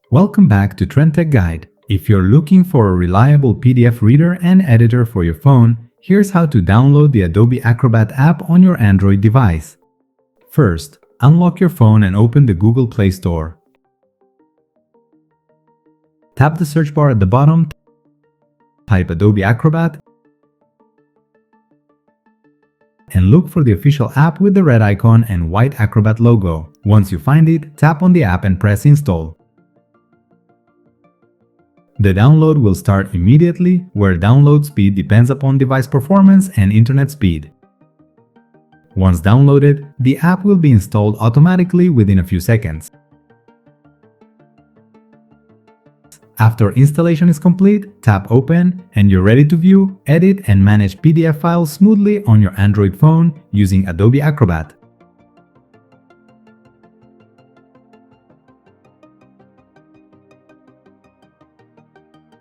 Welcome back to Trend Tech Guide. If you're looking for a reliable PDF reader and editor for your phone, here's how to download the Adobe Acrobat app on your Android device. First, unlock your phone and open the Google Play Store. Tap the search bar at the bottom, type Adobe Acrobat, and look for the official app with the red icon and white Acrobat logo. Once you find it, tap on the app and press Install. The download will start immediately, where download speed depends upon device performance and internet speed. Once downloaded, the app will be installed automatically within a few seconds. After installation is complete, tap Open, and you're ready to view, edit, and manage PDF files smoothly on your Android phone using Adobe Acrobat.